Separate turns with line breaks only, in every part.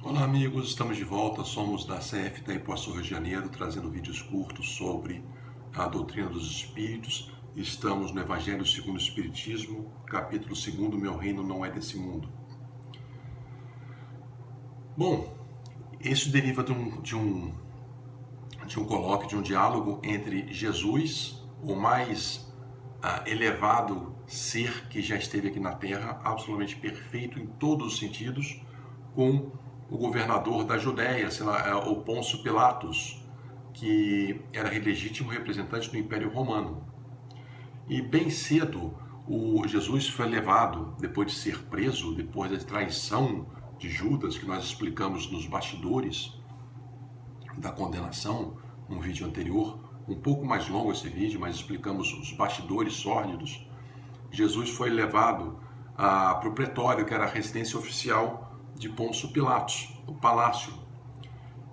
Olá amigos, estamos de volta, somos da CF da Ipuaçu, Rio de Janeiro, trazendo vídeos curtos sobre a doutrina dos Espíritos. Estamos no Evangelho segundo o Espiritismo, capítulo 2, Meu Reino Não É Desse Mundo. Bom, isso deriva de um colóquio, de um diálogo entre Jesus, o mais elevado ser que já esteve aqui na Terra, absolutamente perfeito em todos os sentidos, com o governador da Judéia, o Pôncio Pilatos, que era legítimo representante do Império Romano. E bem cedo, o Jesus foi levado, depois de ser preso, depois da traição de Judas, que nós explicamos nos bastidores da condenação, num vídeo anterior, um pouco mais longo esse vídeo, mas explicamos os bastidores sórdidos. Jesus foi levado para o pretório, que era a residência oficial de Pôncio Pilatos, o palácio.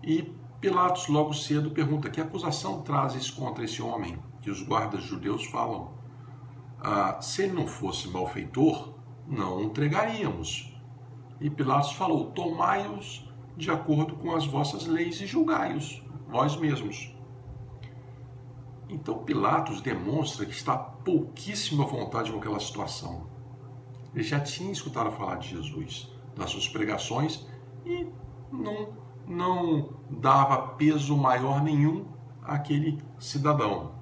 E Pilatos logo cedo pergunta: que acusação trazes contra esse homem? E os guardas judeus falam: se ele não fosse malfeitor, não o entregaríamos. E Pilatos falou: tomai-os de acordo com as vossas leis e julgai-os, vós mesmos. Então Pilatos demonstra que está pouquíssimo à vontade com aquela situação. Ele já tinha escutado falar de Jesus, das suas pregações, e não dava peso maior nenhum àquele cidadão.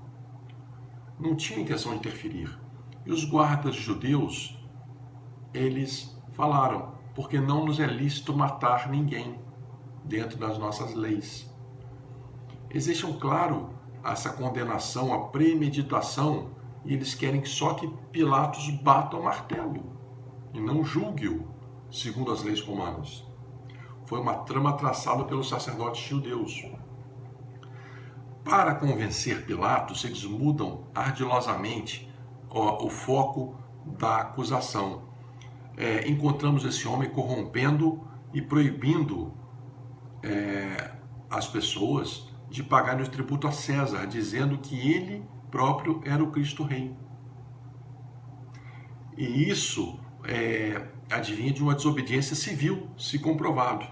Não tinha intenção de interferir. E os guardas judeus, eles falaram: porque não nos é lícito matar ninguém dentro das nossas leis. Eles deixam claro essa condenação, a premeditação, e eles querem só que Pilatos bata o martelo e não julgue-o segundo as leis romanas. Foi uma trama traçada pelos sacerdotes judeus. Para convencer Pilatos, eles mudam ardilosamente o foco da acusação. Encontramos esse homem corrompendo e proibindo as pessoas de pagarem o tributo a César, dizendo que ele próprio era o Cristo Rei. E isso advinha de uma desobediência civil, se comprovado,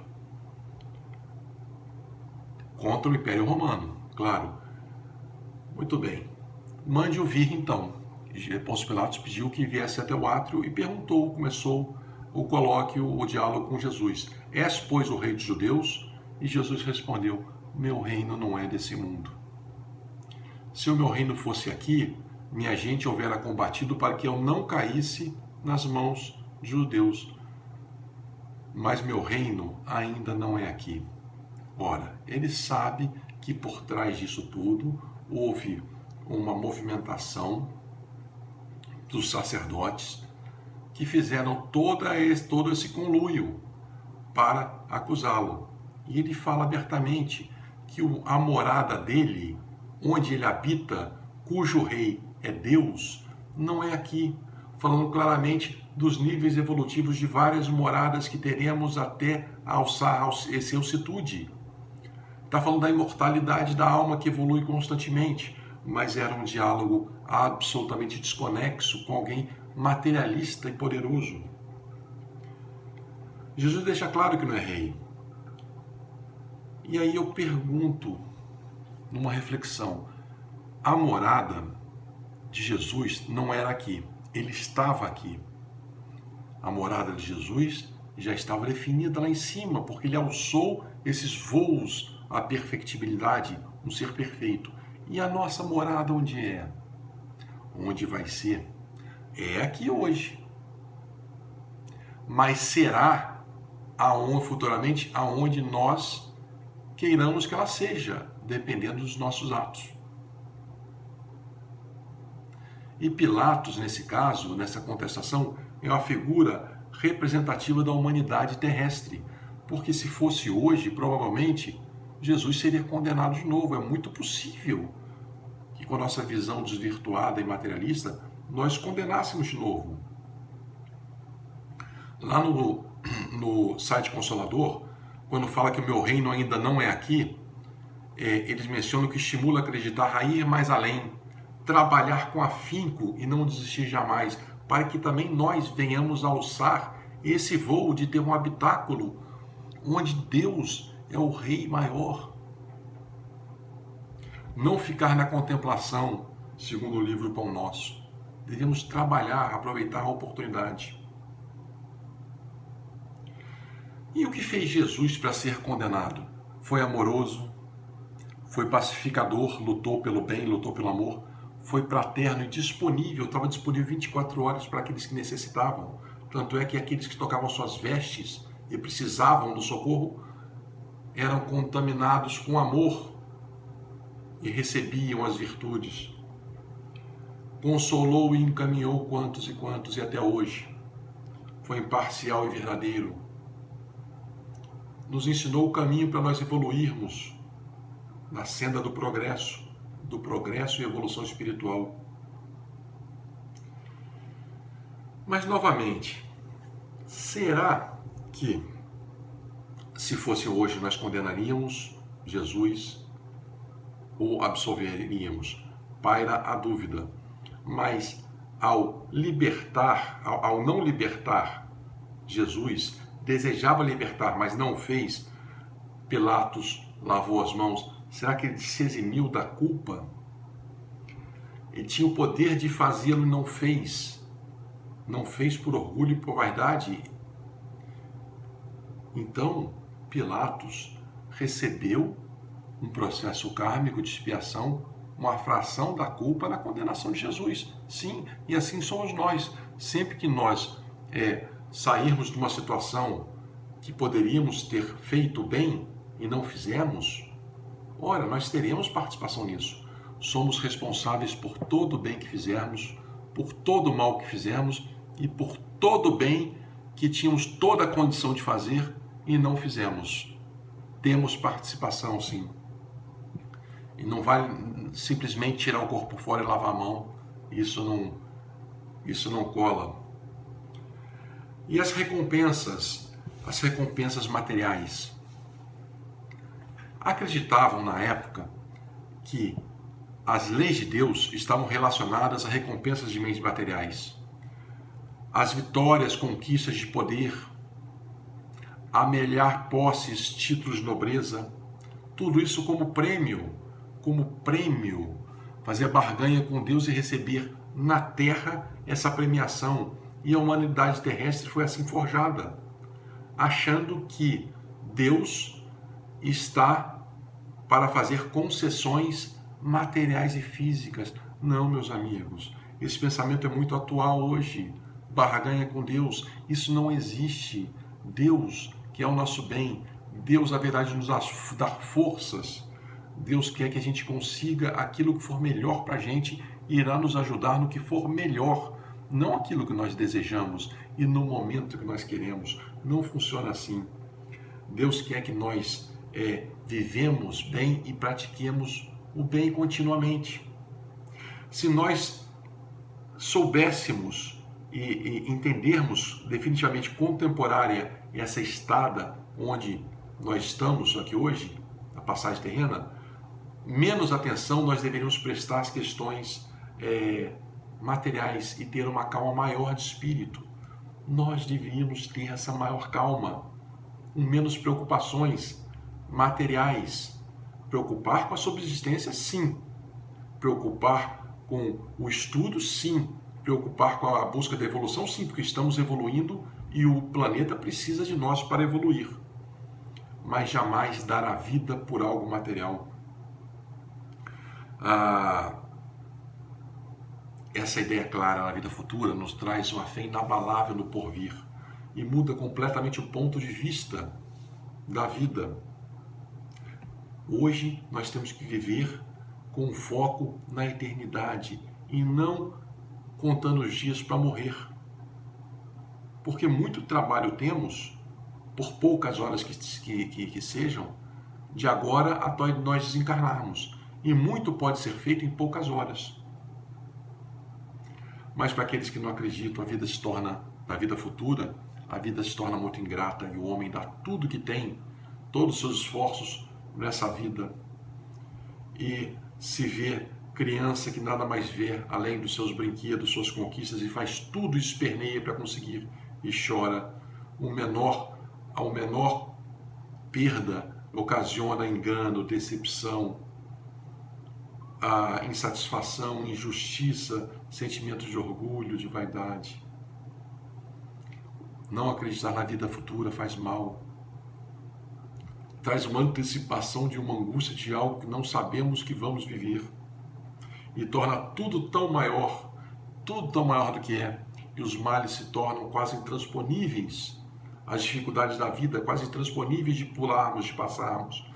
contra o Império Romano, claro. Muito bem. Mande-o vir, então. Pôncio Pilatos pediu que viesse até o átrio e perguntou, começou o colóquio, o diálogo com Jesus: és, pois, o rei dos judeus? E Jesus respondeu: meu reino não é desse mundo. Se o meu reino fosse aqui, minha gente houvera combatido para que eu não caísse nas mãos dos judeus. Mas meu reino ainda não é aqui. Ora, ele sabe que por trás disso tudo houve uma movimentação dos sacerdotes que fizeram todo esse conluio para acusá-lo. E ele fala abertamente que a morada dele, onde ele habita, cujo rei é Deus, não é aqui, falando claramente dos níveis evolutivos de várias moradas que teremos até alçar essa elsitude. Está falando da imortalidade da alma que evolui constantemente, mas era um diálogo absolutamente desconexo com alguém materialista e poderoso. Jesus deixa claro que não é rei. E aí eu pergunto, numa reflexão: a morada de Jesus não era aqui, ele estava aqui. A morada de Jesus já estava definida lá em cima, porque ele alçou esses voos à perfectibilidade, um ser perfeito. E a nossa morada onde é? Onde vai ser? É aqui hoje. Mas será futuramente aonde nós queiramos que ela seja, dependendo dos nossos atos. E Pilatos, nesse caso, nessa contestação, é uma figura representativa da humanidade terrestre, porque se fosse hoje, provavelmente, Jesus seria condenado de novo. É muito possível que, com a nossa visão desvirtuada e materialista, nós condenássemos de novo. Lá no site Consolador, quando fala que o meu reino ainda não é aqui, eles mencionam que estimula a acreditar a ir mais além, trabalhar com afinco e não desistir jamais, para que também nós venhamos a alçar esse voo de ter um habitáculo onde Deus é o Rei maior. Não ficar na contemplação, segundo o livro Pão Nosso. Devemos trabalhar, aproveitar a oportunidade. E o que fez Jesus para ser condenado? Foi amoroso, foi pacificador, lutou pelo bem, lutou pelo amor, foi fraterno e disponível, estava disponível 24 horas para aqueles que necessitavam. Tanto é que aqueles que tocavam suas vestes e precisavam do socorro eram contaminados com amor e recebiam as virtudes. Consolou e encaminhou quantos e quantos e até hoje. Foi imparcial e verdadeiro. Nos ensinou o caminho para nós evoluirmos na senda do progresso e evolução espiritual. Mas, novamente, será que, se fosse hoje, nós condenaríamos Jesus ou absolveríamos? Paira a dúvida. Mas, ao não libertar Jesus, desejava libertar, mas não fez, Pilatos lavou as mãos. Será que ele se eximiu da culpa? Ele tinha o poder de fazê-lo e não fez. Não fez por orgulho e por vaidade. Então, Pilatos recebeu um processo kármico de expiação, uma fração da culpa na condenação de Jesus. Sim, e assim somos nós. Sempre que nós sairmos de uma situação que poderíamos ter feito bem e não fizemos, ora, nós teremos participação nisso. Somos responsáveis por todo o bem que fizermos, por todo o mal que fizermos e por todo o bem que tínhamos toda a condição de fazer e não fizemos. Temos participação, sim. E não vale simplesmente tirar o corpo fora e lavar a mão. Isso não cola. E as recompensas materiais. Acreditavam na época que as leis de Deus estavam relacionadas a recompensas de bens materiais. As vitórias, conquistas de poder, amelhar posses, títulos de nobreza, tudo isso como prêmio, fazer barganha com Deus e receber na terra essa premiação. E a humanidade terrestre foi assim forjada, achando que Deus está para fazer concessões materiais e físicas. Não, meus amigos, esse pensamento é muito atual hoje. Barganha com Deus, isso não existe. Deus, que é o nosso bem, Deus, na verdade, nos dar forças. Deus quer que a gente consiga aquilo que for melhor para a gente e irá nos ajudar no que for melhor, não aquilo que nós desejamos e no momento que nós queremos. Não funciona assim. Deus quer que nós vivemos bem e pratiquemos o bem continuamente. Se nós soubéssemos e entendermos definitivamente contemporânea essa estada onde nós estamos aqui hoje, a passagem terrena, menos atenção nós deveríamos prestar às questões materiais e ter uma calma maior de espírito. Nós deveríamos ter essa maior calma, com menos preocupações materiais. Preocupar com a subsistência, sim. Preocupar com o estudo, sim. Preocupar com a busca da evolução, sim, porque estamos evoluindo e o planeta precisa de nós para evoluir. Mas jamais dar a vida por algo material. Essa ideia clara na vida futura nos traz uma fé inabalável no porvir e muda completamente o ponto de vista da vida. Hoje nós temos que viver com foco na eternidade e não contando os dias para morrer. Porque muito trabalho temos, por poucas horas que sejam, de agora até nós desencarnarmos. E muito pode ser feito em poucas horas. Mas para aqueles que não acreditam, na vida futura, a vida se torna muito ingrata e o homem dá tudo que tem, todos os seus esforços nessa vida. E se vê criança que nada mais vê além dos seus brinquedos, suas conquistas, e faz tudo, esperneia para conseguir e chora. Ao menor perda ocasiona engano, decepção, a insatisfação, injustiça, sentimentos de orgulho, de vaidade. Não acreditar na vida futura faz mal. Traz uma antecipação de uma angústia de algo que não sabemos que vamos viver. E torna tudo tão maior do que é. E os males se tornam quase intransponíveis. As dificuldades da vida quase intransponíveis de pularmos, de passarmos.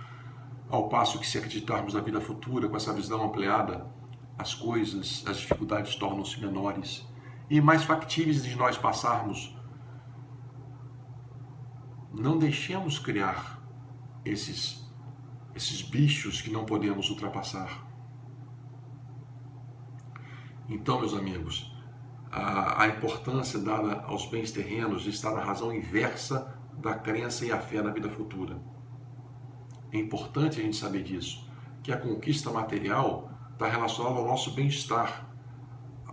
Ao passo que, se acreditarmos na vida futura, com essa visão ampliada, as coisas, as dificuldades tornam-se menores e mais factíveis de nós passarmos. Não deixemos criar esses bichos que não podemos ultrapassar. Então, meus amigos, a importância dada aos bens terrenos está na razão inversa da crença e a fé na vida futura. É importante a gente saber disso, que a conquista material está relacionada ao nosso bem-estar,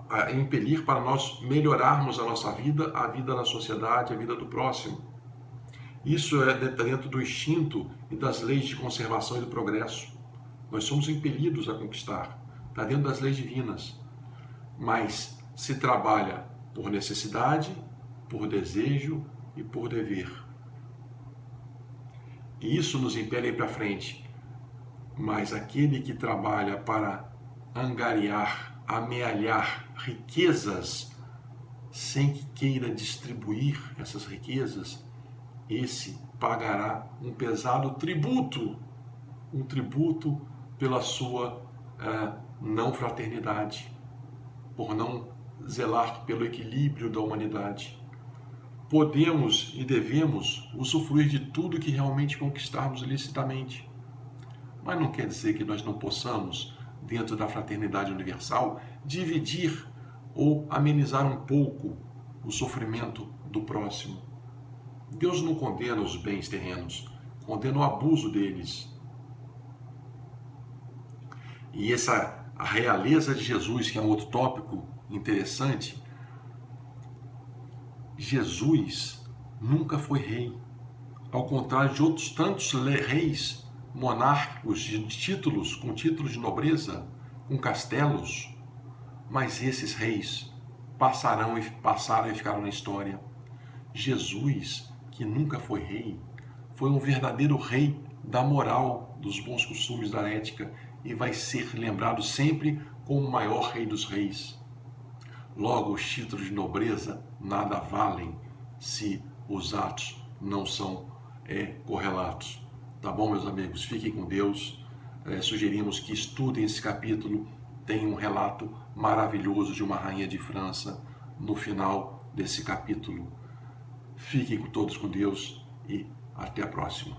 a impelir para nós melhorarmos a nossa vida, a vida da sociedade, a vida do próximo. Isso é dentro do instinto e das leis de conservação e do progresso. Nós somos impelidos a conquistar, está dentro das leis divinas. Mas se trabalha por necessidade, por desejo e por dever. E isso nos impele a ir para frente. Mas aquele que trabalha para angariar, amealhar riquezas, sem que queira distribuir essas riquezas, esse pagará um pesado tributo, um tributo pela sua não fraternidade, por não zelar pelo equilíbrio da humanidade. Podemos e devemos usufruir de tudo que realmente conquistarmos licitamente, mas não quer dizer que nós não possamos, dentro da fraternidade universal, dividir ou amenizar um pouco o sofrimento do próximo. Deus não condena os bens terrenos, condena o abuso deles. E a realeza de Jesus, que é um outro tópico interessante, Jesus nunca foi rei. Ao contrário de outros tantos reis monárquicos com títulos de nobreza, com castelos, mas esses reis passaram e ficaram na história. Jesus, que nunca foi rei, foi um verdadeiro rei da moral, dos bons costumes, da ética, e vai ser lembrado sempre como o maior rei dos reis. Logo, os títulos de nobreza nada valem se os atos não são correlatos. Tá bom, meus amigos? Fiquem com Deus. Sugerimos que estudem esse capítulo. Tem um relato maravilhoso de uma rainha de França no final desse capítulo. Fiquem todos com Deus e até a próxima.